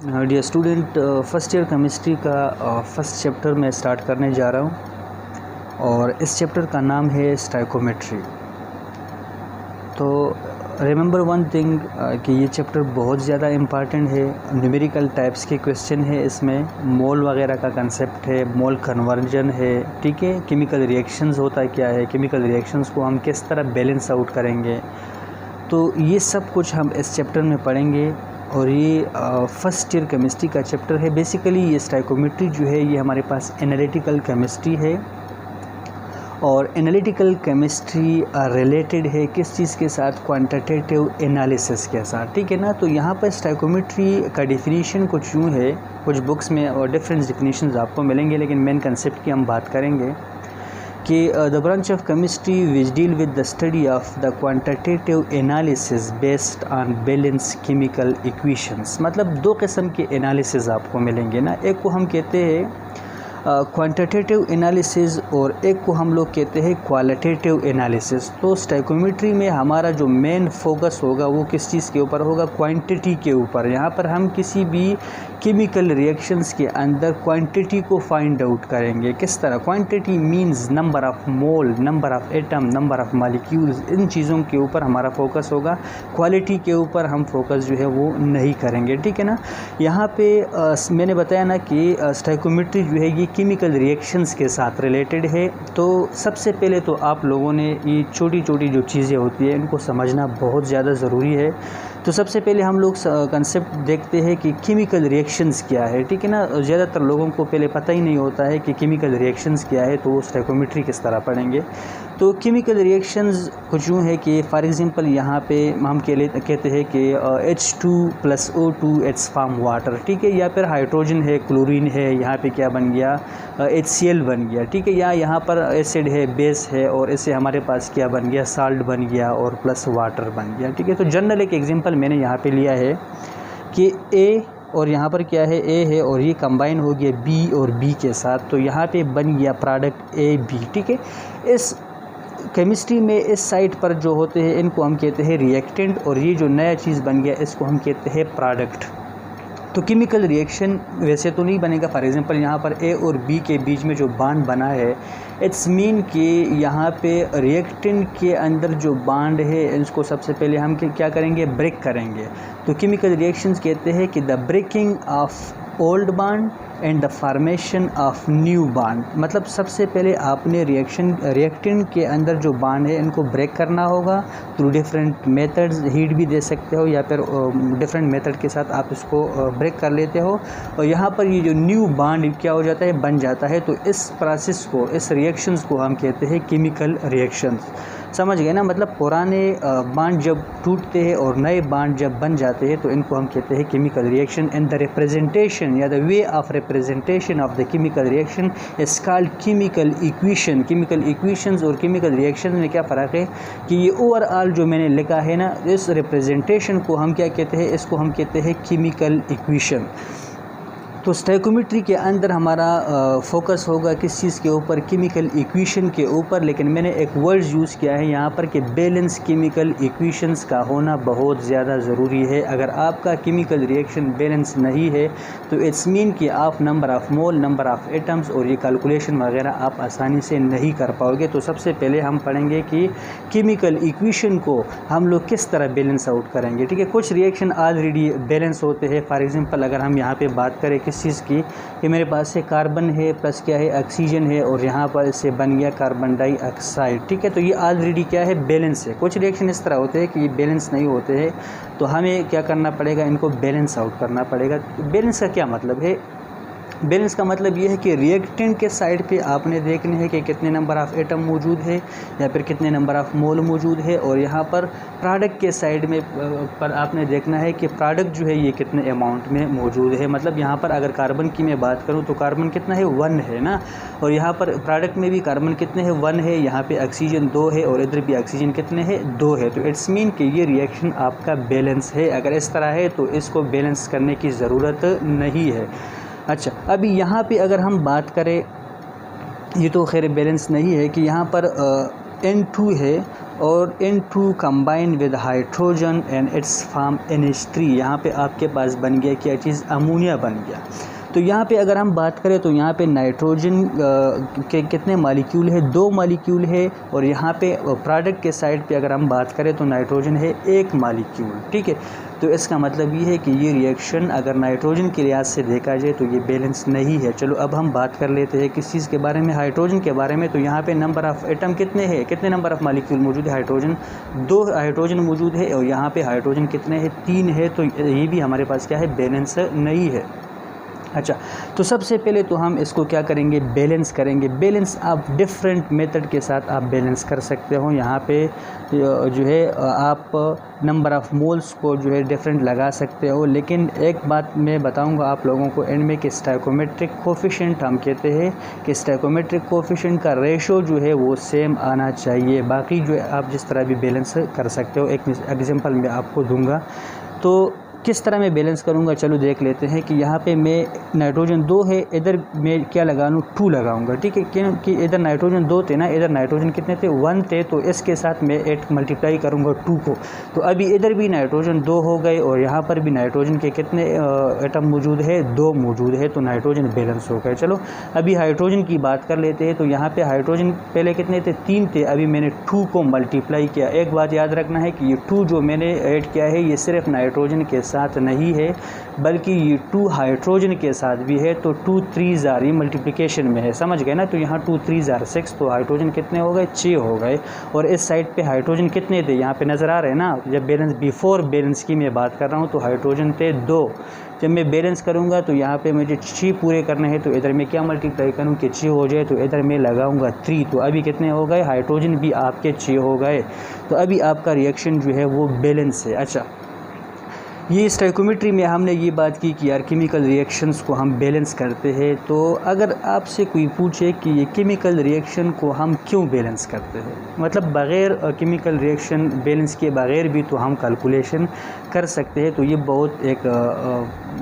Dear student, first year chemistry का first chapter मैं start करने जा रहा हूँ और इस चैप्टर का नाम है स्टाइकोमेट्री। तो रिमेंबर वन थिंग कि ये चैप्टर बहुत ज़्यादा इम्पॉर्टेंट है। न्यूमेरिकल टाइप्स के क्वेश्चन है, इसमें मोल वगैरह का कंसेप्ट है, मोल कन्वर्जन है, ठीक है। केमिकल रिएक्शंस होता क्या है, केमिकल रिएक्शंस को हम किस तरह बैलेंस आउट करेंगे, तो ये सब कुछ हम इस चैप्टर में पढ़ेंगे। और ये फर्स्ट ईयर केमिस्ट्री का चैप्टर है। बेसिकली ये स्टाइकोमेट्री जो है ये हमारे पास एनालिटिकल केमिस्ट्री है और एनालिटिकल केमिस्ट्री रिलेटेड है किस चीज़ के साथ, क्वांटिटेटिव एनालिसिस के साथ, ठीक है ना। तो यहाँ पर स्टाइकोमेट्री का डिफिनीशन कुछ यूँ है, कुछ बुक्स में और डिफरेंट डिफिनीशंस आपको मिलेंगे, लेकिन मेन कंसेप्ट की हम बात करेंगे कि the branch of chemistry which deal with the study of the quantitative analysis based on balance chemical equations. मतलब दो किस्म के एनालिसिस आपको मिलेंगे ना, एक को हम कहते हैं क्वांटिटेटिव एनालिसिस और एक को हम लोग कहते हैं क्वालिटेटिव एनालिसिस। तो स्टाइकोमेट्री में हमारा जो मेन फोकस होगा वो किस चीज़ के ऊपर होगा, क्वांटिटी के ऊपर। यहाँ पर हम किसी भी केमिकल रिएक्शंस के अंदर क्वांटिटी को फाइंड आउट करेंगे। किस तरह, quantity means number of mole, number of atom, number of molecules, इन चीज़ों के ऊपर हमारा फोकस होगा। क्वालिटी के ऊपर हम फोकस जो है वो नहीं करेंगे, ठीक है ना। यहाँ पे मैंने बताया ना कि स्टाइकोमेट्री जो है ये केमिकल रिएक्शंस के साथ रिलेटेड है। तो सबसे पहले तो आप लोगों ने ये छोटी छोटी जो चीज़ें होती है इनको समझना बहुत ज़्यादा ज़रूरी है। तो सबसे पहले हम लोग कंसेप्ट देखते हैं कि केमिकल रिएक्शंस क्या है, ठीक है ना। ज़्यादातर लोगों को पहले पता ही नहीं होता है कि केमिकल रिएक्शंस क्या है, तो वो स्टाइकोमेट्री किस तरह पढ़ेंगे। तो केमिकल रिएक्शंस कुछ यूँ है कि फॉर एग्जांपल यहाँ पे हम कहते हैं कि H2+O2 इट्स फॉर्म वाटर, ठीक है। या फिर हाइड्रोजन है, क्लोरीन है, यहाँ पे क्या बन गया, HCl बन गया, ठीक है। या यहाँ पर एसिड है, बेस है और इससे हमारे पास क्या बन गया, साल्ट बन गया और प्लस वाटर बन गया, ठीक है। तो जनरल एक एग्जांपल मैंने यहाँ पे लिया है कि A और यहाँ पर क्या है, A है और ये कंबाइन हो गया B और B के साथ, तो यहाँ पे बन गया प्रोडक्ट AB, ठीक है। इस केमिस्ट्री में इस साइड पर जो होते हैं इनको हम कहते हैं रिएक्टेंट और ये जो नया चीज़ बन गया इसको हम कहते हैं प्रोडक्ट। तो केमिकल रिएक्शन वैसे तो नहीं बनेगा। फॉर एग्जांपल यहाँ पर A और B के बीच में जो बॉन्ड बना है, इट्स मीन कि यहाँ पे रिएक्टेंट के अंदर जो बॉन्ड है इसको सबसे पहले हम क्या करेंगे, ब्रेक करेंगे। तो केमिकल रिएक्शंस कहते हैं कि the breaking of old bond and the formation of new bond. मतलब सबसे पहले आपने रिएक्टेंट के अंदर जो बॉन्ड है इनको ब्रेक करना होगा थ्रू डिफरेंट मेथड्स। हीट भी दे सकते हो या फिर डिफरेंट मेथड के साथ आप इसको ब्रेक कर लेते हो और यहाँ पर ये जो न्यू बॉन्ड क्या हो जाता है, बन जाता है। तो इस प्रोसेस को, इस रिएक्शंस को हम कहते हैं केमिकल रिएक्शंस। समझ गए ना। मतलब पुराने बॉन्ड जब टूटते हैं और नए बॉन्ड जब बन जाते हैं तो इनको हम कहते हैं chemical reaction. And the representation या the way of representation of the chemical reaction is called chemical equation. Chemical equations और केमिकल रिएक्शन में क्या फ़र्क है कि ये ओवरऑल जो मैंने लिखा है ना, इस रिप्रेजेंटेशन को हम क्या कहते हैं, इसको हम कहते हैं केमिकल इक्वेशन। तो स्टाइकोमेट्री के अंदर हमारा फोकस होगा किस चीज़ के ऊपर, केमिकल इक्वेशन के ऊपर। लेकिन मैंने एक वर्ड यूज़ किया है यहाँ पर कि बैलेंस केमिकल इक्वेशंस का होना बहुत ज़्यादा ज़रूरी है। अगर आपका केमिकल रिएक्शन बैलेंस नहीं है तो इट्स मीन कि आप number of mole, number of atoms और ये कैलकुलेशन वगैरह आप आसानी से नहीं कर पाओगे। तो सबसे पहले हम पढ़ेंगे कि केमिकल इक्वेशन को हम लोग किस तरह बैलेंस आउट करेंगे, ठीक है। कुछ रिएक्शन ऑलरेडी बैलेंस होते हैं। फॉर एग्जांपल अगर हम यहाँ पे बात करें किस चीज़ की, कि मेरे पास से कार्बन है प्लस क्या है, ऑक्सीजन है और यहाँ पर इससे बन गया कार्बन डाइऑक्साइड, ठीक है। तो ये ऑलरेडी क्या है, बैलेंस है। कुछ रिएक्शन इस तरह होते हैं कि ये बैलेंस नहीं होते हैं, तो हमें क्या करना पड़ेगा, इनको बैलेंस आउट करना पड़ेगा। बैलेंस का क्या मतलब है, बैलेंस का मतलब ये है कि रिएक्टेंट के साइड पे आपने देखने हैं कि कितने नंबर ऑफ़ एटम मौजूद है या फिर कितने नंबर ऑफ़ मोल मौजूद है, और यहाँ पर प्रोडक्ट के साइड में पर आपने देखना है कि प्रोडक्ट जो है ये कितने अमाउंट में मौजूद है। मतलब यहाँ पर अगर कार्बन की मैं बात करूँ तो कार्बन कितना है, 1 है ना, और यहाँ पर प्रोडक्ट में भी कार्बन कितने हैं, 1 है। यहाँ पे ऑक्सीजन 2 है और इधर भी ऑक्सीजन कितने हैं, 2 है। तो इट्स मीन कि ये रिएक्शन आपका बैलेंस है। अगर इस तरह है तो इसको बैलेंस करने की ज़रूरत नहीं है। अच्छा, अभी यहाँ पे अगर हम बात करें, ये तो खैर बैलेंस नहीं है कि यहाँ पर N2 है और N2 combine with hydrogen and it's form NH3। यहाँ पे आपके पास बन गया क्या चीज़, अमोनिया बन गया। तो यहाँ पे अगर हम बात करें तो यहाँ पे नाइट्रोजन के कितने मालिक्यूल है, 2 मालिक्यूल है, और यहाँ पे प्रोडक्ट के साइड पे अगर हम बात करें तो नाइट्रोजन है 1 मालिक्यूल। ठीक है, तो इसका मतलब ये है कि ये रिएक्शन अगर नाइट्रोजन के लिहाज से देखा जाए तो ये बैलेंस नहीं है। चलो अब हम बात कर लेते हैं किस चीज़ के बारे में, हाइड्रोजन के बारे में। तो यहाँ पे नंबर ऑफ़ एटम कितने हैं, कितने नंबर ऑफ़ मालिक्यूल मौजूद है, हाइड्रोजन 2 हाइड्रोजन मौजूद है, और यहाँ पे हाइड्रोजन कितने हैं, 3 है। तो ये भी हमारे पास क्या है, बैलेंस नहीं है। अच्छा, तो सबसे पहले तो हम इसको क्या करेंगे, बैलेंस करेंगे। बैलेंस आप डिफरेंट मेथड के साथ आप बैलेंस कर सकते हो। यहाँ पे जो है आप नंबर ऑफ़ मोल्स को जो है डिफरेंट लगा सकते हो, लेकिन एक बात मैं बताऊंगा आप लोगों को एंड में कि स्टोइकोमेट्रिक कोफिशिएंट हम कहते हैं कि स्टोइकोमेट्रिक कोफिशिएंट का रेशो जो है वो सेम आना चाहिए। बाकी जो है आप जिस तरह भी बैलेंस कर सकते हो, एक एग्जांपल मैं आपको दूंगा। तो किस तरह मैं बैलेंस करूंगा, चलो देख लेते हैं। कि यहाँ पे मैं नाइट्रोजन 2 है, इधर मैं क्या लगा लूँ, 2 लगाऊंगा। ठीक है, क्योंकि इधर नाइट्रोजन 2 थे ना, इधर नाइट्रोजन कितने थे, 1 थे, तो इसके साथ मैं 8 मल्टीप्लाई करूँगा 2 को। तो अभी इधर भी नाइट्रोजन 2 हो गए और यहाँ पर भी नाइट्रोजन के कितने एटम मौजूद है, 2 मौजूद है, तो नाइट्रोजन बैलेंस हो गए। चलो अभी हाइड्रोजन की बात कर लेते हैं। तो यहाँ पर हाइड्रोजन पहले कितने थे, 3 थे, अभी मैंने 2 को मल्टीप्लाई किया। एक बात याद रखना है कि ये 2 जो मैंने ऐड किया है ये सिर्फ नाइट्रोजन के साथ नहीं है, बल्कि ये 2 हाइड्रोजन के साथ भी है। तो 2 3 जार ये मल्टीप्लिकेशन में है, समझ गए ना। तो यहाँ 2 3 जार 6, तो हाइड्रोजन कितने हो गए, 6 हो गए। और इस साइड पे हाइड्रोजन कितने थे, यहाँ पे नज़र आ रहे हैं ना। जब बैलेंस बिफोर बैलेंस की मैं बात कर रहा हूँ तो हाइड्रोजन थे 2। जब मैं बैलेंस करूँगा तो यहाँ पे मुझे 6 पूरे करने हैं, तो इधर मैं क्या मल्टीप्लाई करूँ कि 6 हो जाए, तो इधर मैं लगाऊंगा 3। तो अभी कितने हो गए, हाइड्रोजन भी आपके 6 हो गए। तो अभी आपका रिएक्शन जो है वो बैलेंस है। अच्छा, ये स्टोइकोमेट्री में हमने ये बात की कि यार केमिकल रिएक्शंस को हम बैलेंस करते हैं। तो अगर आपसे कोई पूछे कि ये केमिकल रिएक्शन को हम क्यों बैलेंस करते हैं, मतलब बग़ैर केमिकल रिएक्शन बैलेंस के बग़ैर भी तो हम कैलकुलेशन कर सकते हैं। तो ये बहुत एक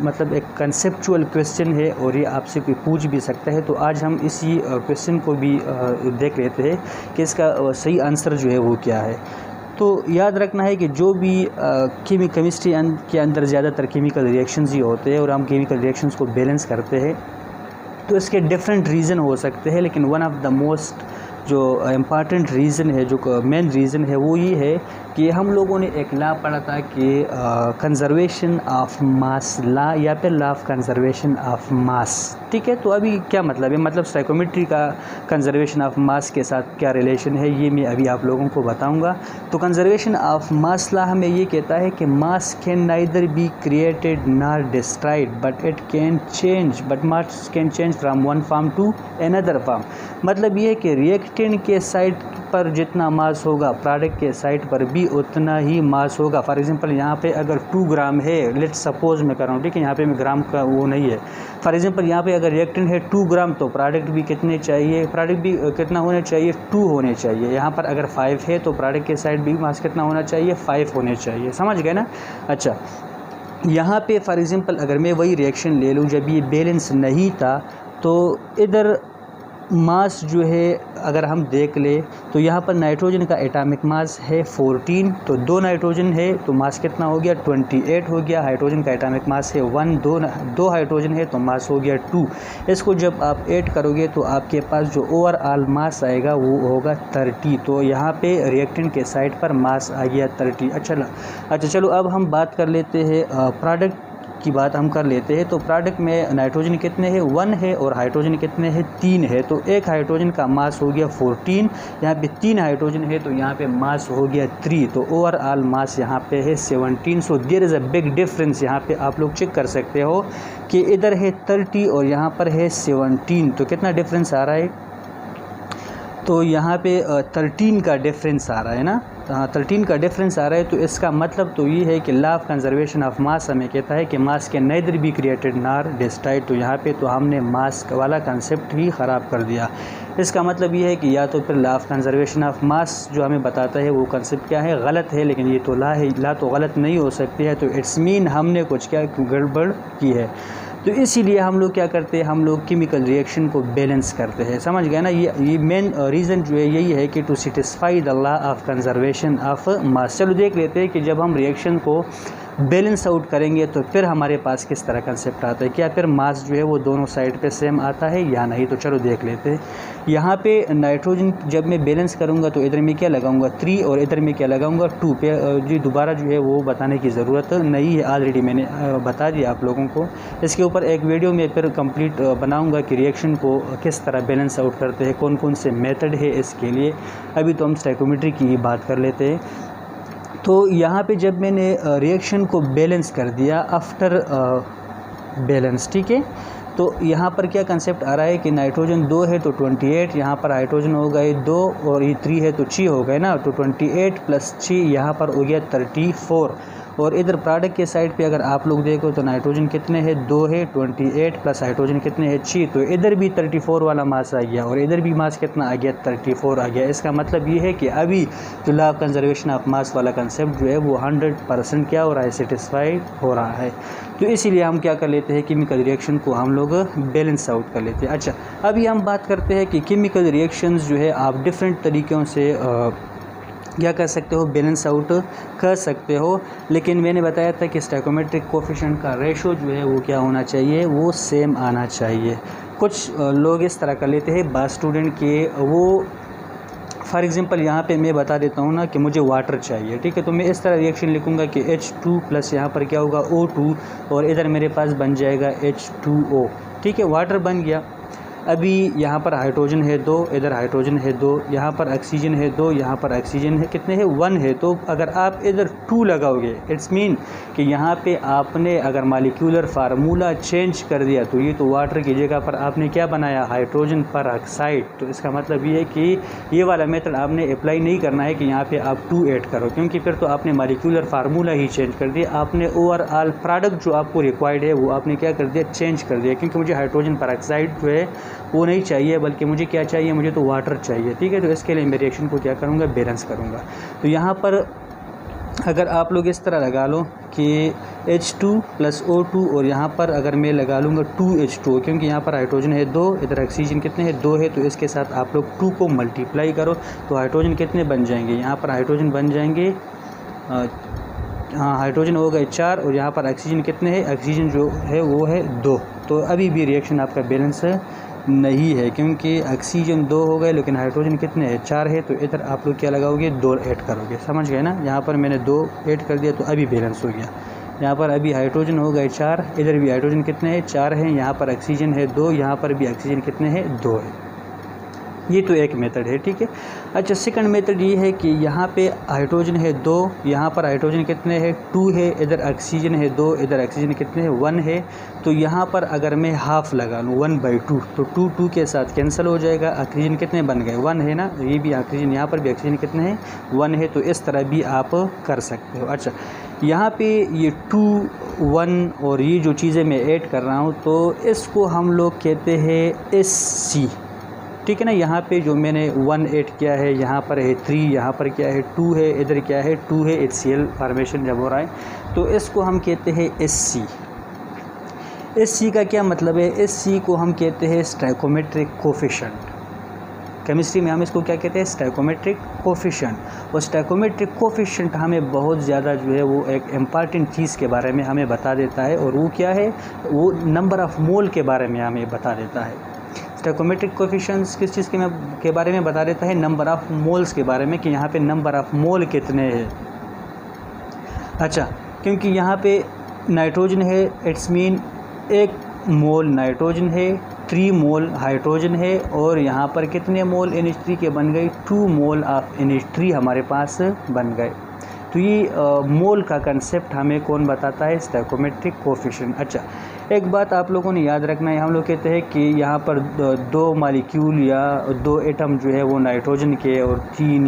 मतलब एक कंसेप्चुअल क्वेश्चन है और ये आपसे कोई पूछ भी सकता है। तो आज हम इसी क्वेश्चन को भी देख लेते हैं कि इसका सही आंसर जो है वो क्या है। तो याद रखना है कि जो भी केमिस्ट्री के अंदर ज़्यादातर केमिकल रिएक्शंस ही होते हैं और हम केमिकल रिएक्शंस को बैलेंस करते हैं, तो इसके डिफरेंट रीज़न हो सकते हैं, लेकिन वन ऑफ द मोस्ट जो इम्पॉर्टेंट रीज़न है, जो मेन रीज़न है, वो ये है कि हम लोगों ने एक लॉ पढ़ा था कि कंजर्वेशन ऑफ मास लॉ या फिर लॉ ऑफ कंजर्वेशन ऑफ मास। ठीक है, तो अभी क्या मतलब है, मतलब स्टोइकोमेट्री का कंजर्वेशन ऑफ मास के साथ क्या रिलेशन है, ये मैं अभी आप लोगों को बताऊंगा। तो कंजर्वेशन ऑफ मास लॉ हमें ये कहता है कि mass can neither be created nor destroyed but it can change, but mass can change from one form to another form. मतलब ये है कि रिएक्टेंट के साइड पर जितना मास होगा प्रोडक्ट के साइड पर भी उतना ही मास होगा। फॉर एग्जांपल यहाँ पे अगर 2 ग्राम है, लेट्स सपोज मैं कर रहा हूँ, ठीक है, यहाँ पे मैं ग्राम का वो नहीं है। फॉर एग्जांपल यहाँ पे अगर रिएक्टेंट है 2 ग्राम तो प्रोडक्ट भी कितने चाहिए, प्रोडक्ट भी कितना होने चाहिए, 2 होने चाहिए। यहाँ पर अगर 5 है तो प्रोडक्ट के साइड भी मास कितना होना चाहिए, 5 होने चाहिए, समझ गए ना। अच्छा, यहाँ पे फॉर एग्जांपल अगर मैं वही रिएक्शन ले लूँ जब ये बैलेंस नहीं था, तो इधर मास जो है अगर हम देख ले तो यहाँ पर नाइट्रोजन का एटॉमिक मास है 14, तो 2 नाइट्रोजन है तो मास कितना हो गया, 28 हो गया। हाइड्रोजन का एटॉमिक मास है 1, 2 हाइड्रोजन है तो मास हो गया 2। इसको जब आप ऐड करोगे तो आपके पास जो ओवरऑल मास आएगा वो होगा 30। तो यहाँ पे रिएक्टेंट के साइड पर मास आ गया 30। अच्छा चलो अब हम बात कर लेते हैं प्रोडक्ट की बात हम कर लेते हैं। तो प्रोडक्ट में नाइट्रोजन कितने हैं, 1 है, और हाइड्रोजन कितने हैं, 3 है। तो एक हाइड्रोजन का मास हो गया 14, यहाँ पे 3 हाइड्रोजन है तो यहाँ पे मास हो गया 3। तो ओवरऑल मास यहाँ पे है 17। So there is a big difference. यहाँ पे आप लोग चेक कर सकते हो कि इधर है 30 और यहाँ पर है 17। तो कितना डिफरेंस आ रहा है, तो यहाँ पे 13 का डिफरेंस आ रहा है ना। 13 का डिफरेंस आ रहा है। तो इसका मतलब तो ये है कि लॉ ऑफ कंजर्वेशन ऑफ मास हमें कहता है कि मास के नेदर बी क्रिएटेड नार डिस्ट्रॉयड। तो यहाँ पे तो हमने मास वाला कंसेप्ट ही ख़राब कर दिया। इसका मतलब ये है कि या तो फिर लॉ ऑफ कंजर्वेशन ऑफ मास जो हमें बताता है वो कंसेप्ट क्या है, गलत है, लेकिन ये तो लॉ है, लॉ तो गलत नहीं हो सकती है। तो इट्स मीन हमने कुछ क्या गड़बड़ की है। तो इसीलिए हम लोग क्या करते हैं, हम लोग केमिकल रिएक्शन को बैलेंस करते हैं। समझ गए ना, ये मेन रीज़न जो है यही है कि to satisfy the law of conservation of mass. चलो देख लेते हैं कि जब हम रिएक्शन को बैलेंस आउट करेंगे तो फिर हमारे पास किस तरह कंसेप्ट आता है, क्या फिर मास जो है वो दोनों साइड पे सेम आता है या नहीं। तो चलो देख लेते हैं। यहाँ पे नाइट्रोजन जब मैं बैलेंस करूँगा तो इधर में क्या लगाऊंगा 3 और इधर में क्या लगाऊंगा 2 पे। जी दोबारा जो है वो बताने की ज़रूरत नहीं है, ऑलरेडी मैंने बता दिया आप लोगों को। इसके ऊपर एक वीडियो में फिर कंप्लीट बनाऊंगा कि रिएक्शन को किस तरह बैलेंस आउट करते हैं, कौन कौन से मेथड है इसके लिए। अभी तो हम स्टोइकोमेट्री की बात कर लेते हैं। तो यहाँ पे जब मैंने रिएक्शन को बैलेंस कर दिया आफ्टर बैलेंस, ठीक है, तो यहाँ पर क्या कंसेप्ट आ रहा है कि नाइट्रोजन 2 है तो 28, यहाँ पर हाइड्रोजन हो गए 2 और ये 3 है तो 6 हो गए ना। तो 28 + 6 यहाँ पर हो गया 34। और इधर प्रोडक्ट के साइड पे अगर आप लोग देखो तो नाइट्रोजन कितने हैं 2 है, 28 प्लस हाइड्रोजन कितने हैं 6, तो इधर भी 34 वाला मास आ गया और इधर भी मास कितना आ गया 34 आ गया। इसका मतलब ये है कि अभी जो लॉ ऑफ कंजर्वेशन ऑफ मास वाला कंसेप्ट जो है वो 100% क्या हो रहा है, सेटिस्फाइड हो रहा है। तो इसीलिए हम क्या कर लेते हैं, केमिकल रिएक्शन को हम लोग बैलेंस आउट कर लेते हैं। अच्छा, अभी हम बात करते हैं कि केमिकल रिएक्शंस जो है आप डिफरेंट तरीक़ों से क्या कर सकते हो, बैलेंस आउट कर सकते हो। लेकिन मैंने बताया था कि स्टोइकोमेट्रिक कोफिशिएंट का रेशो जो है वो क्या होना चाहिए, वो सेम आना चाहिए। कुछ लोग इस तरह कर लेते हैं बात स्टूडेंट के, वो फॉर एग्ज़ाम्पल यहाँ पे मैं बता देता हूँ ना कि मुझे वाटर चाहिए, ठीक है, तो मैं इस तरह रिएक्शन लिखूँगा कि H2 प्लस यहाँ पर क्या होगा O2 और इधर मेरे पास बन जाएगा H2O, ठीक है, वाटर बन गया। अभी यहाँ पर हाइड्रोजन है 2, इधर हाइड्रोजन है 2, यहाँ पर ऑक्सीजन है 2, यहाँ पर ऑक्सीजन है कितने है 1 है। तो अगर आप इधर 2 लगाओगे इट्स मीन कि यहाँ पे आपने अगर मालिक्यूलर फार्मूला चेंज कर दिया तो ये तो वाटर की जगह पर आपने क्या बनाया, हाइड्रोजन पर ऑक्साइड। तो इसका मतलब ये है कि ये वाला मेथड आपने अप्लाई नहीं करना है कि यहाँ पर आप 2 ऐड करो, क्योंकि फिर तो आपने मालिक्यूलर फार्मूला ही चेंज कर दिया। आपने ओवरऑल प्रोडक्ट जो आपको रिक्वायर्ड है वो आपने क्या कर दिया, चेंज कर दिया, क्योंकि मुझे हाइड्रोजन पर ऑक्साइड जो है वो नहीं चाहिए, बल्कि मुझे क्या चाहिए, मुझे तो वाटर चाहिए, ठीक है। तो इसके लिए मैं रिएक्शन को क्या करूँगा, बैलेंस करूँगा। तो यहाँ पर अगर आप लोग इस तरह लगा लो कि H2 + O2 और यहाँ पर अगर मैं लगा लूँगा 2H2, क्योंकि यहाँ पर हाइड्रोजन है 2, इधर ऑक्सीजन कितने हैं 2 है, तो इसके साथ आप लोग 2 को मल्टीप्लाई करो तो हाइड्रोजन कितने बन जाएंगे, यहाँ पर हाइड्रोजन बन जाएंगे हाँ हाइड्रोजन हो गए 4 और यहाँ पर ऑक्सीजन कितने हैं, ऑक्सीजन जो है वो है 2। तो अभी भी रिएक्शन आपका बैलेंस नहीं है, क्योंकि ऑक्सीजन 2 हो गए लेकिन हाइड्रोजन कितने हैं 4 है। तो इधर आप लोग क्या लगाओगे, 2 ऐड करोगे, समझ गए ना। यहाँ पर मैंने 2 ऐड कर दिया तो अभी बैलेंस हो गया। यहाँ पर अभी हाइड्रोजन हो गए 4, इधर भी हाइड्रोजन कितने हैं 4 हैं, यहाँ पर ऑक्सीजन है 2, यहाँ पर भी ऑक्सीजन कितने हैं 2 है। ये तो एक मेथड है, ठीक है। अच्छा, सेकंड मेथड ये है कि यहाँ पे हाइड्रोजन है 2, यहाँ पर हाइड्रोजन कितने हैं 2 है, इधर ऑक्सीजन है 2, इधर ऑक्सीजन कितने हैं 1 है। तो यहाँ पर अगर मैं हाफ लगा लूँ 1/2 तो 2 के साथ कैंसिल हो जाएगा। ऑक्सीजन कितने बन गए 1 है ना, ये भी ऑक्सीजन, यहाँ पर भी ऑक्सीजन कितने हैं 1 है। तो इस तरह भी आप कर सकते हो। अच्छा, यहाँ पे ये 2, 1 और ये जो चीज़ें मैं ऐड कर रहा हूँ तो इसको हम लोग कहते हैं SC, ठीक है ना। यहाँ पे जो मैंने 1 ऐड किया है, यहाँ पर है 3, यहाँ पर क्या है 2 है, इधर क्या है 2 है, HCl फॉर्मेशन जब हो रहा है तो इसको हम कहते हैं SC। SC का क्या मतलब है, SC को हम कहते हैं स्टोइकोमेट्रिक कोफिशिएंट। केमिस्ट्री में हम इसको क्या कहते हैं, स्टोइकोमेट्रिक कोफिशिएंट। और स्टोइकोमेट्रिक कोफिशिएंट हमें बहुत ज़्यादा जो है वो एक इम्पॉर्टेंट चीज़ के बारे में हमें बता देता है, और वो क्या है, वो नंबर ऑफ़ मोल के बारे में हमें बता देता है। स्टोइकोमेट्रिक कोफिशिएंट्स किस चीज़ के बारे में बता देता है, नंबर ऑफ़ मोल्स के बारे में, कि यहाँ पे नंबर ऑफ़ मोल कितने हैं। अच्छा, क्योंकि यहाँ पे नाइट्रोजन है इट्स मीन 1 मोल नाइट्रोजन है, 3 मोल हाइड्रोजन है, और यहाँ पर कितने मोल NH3 के बन गए, 2 मोल ऑफ NH3 हमारे पास बन गए। तो ये मोल का कंसेप्ट हमें कौन बताता है, स्टोइकोमेट्रिक कोफिशिएंट। अच्छा, एक बात आप लोगों ने याद रखना है, हम लोग कहते हैं कि यहाँ पर 2 मालिक्यूल या 2 एटम जो है वो नाइट्रोजन के और 3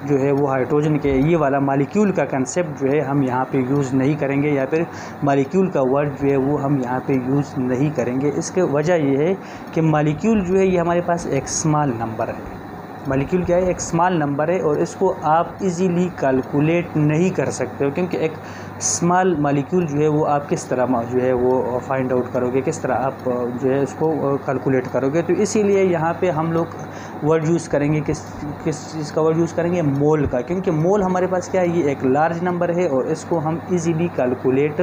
जो है वो हाइड्रोजन के, ये वाला मालिक्यूल का कंसेप्ट जो है हम यहाँ पे यूज़ नहीं करेंगे, या फिर मालिक्यूल का वर्ड जो है वो हम यहाँ पे यूज़ नहीं करेंगे। इसके वजह ये है कि मालिक्यूल जो है ये हमारे पास एक स्मॉल नंबर है, मॉलिक्यूल क्या है, एक स्मॉल नंबर है और इसको आप इजीली कैलकुलेट नहीं कर सकते हो, क्योंकि एक स्मॉल मॉलिक्यूल जो है वो आप किस तरह जो है वो फाइंड आउट करोगे, किस तरह आप जो है उसको कैलकुलेट करोगे। तो इसीलिए यहाँ पे हम लोग वर्ड यूज़ करेंगे, किस चीज़ का वर्ड यूज़ करेंगे, मोल का, क्योंकि मोल हमारे पास क्या है, ये एक लार्ज नंबर है और इसको हम इजीली कैलकुलेट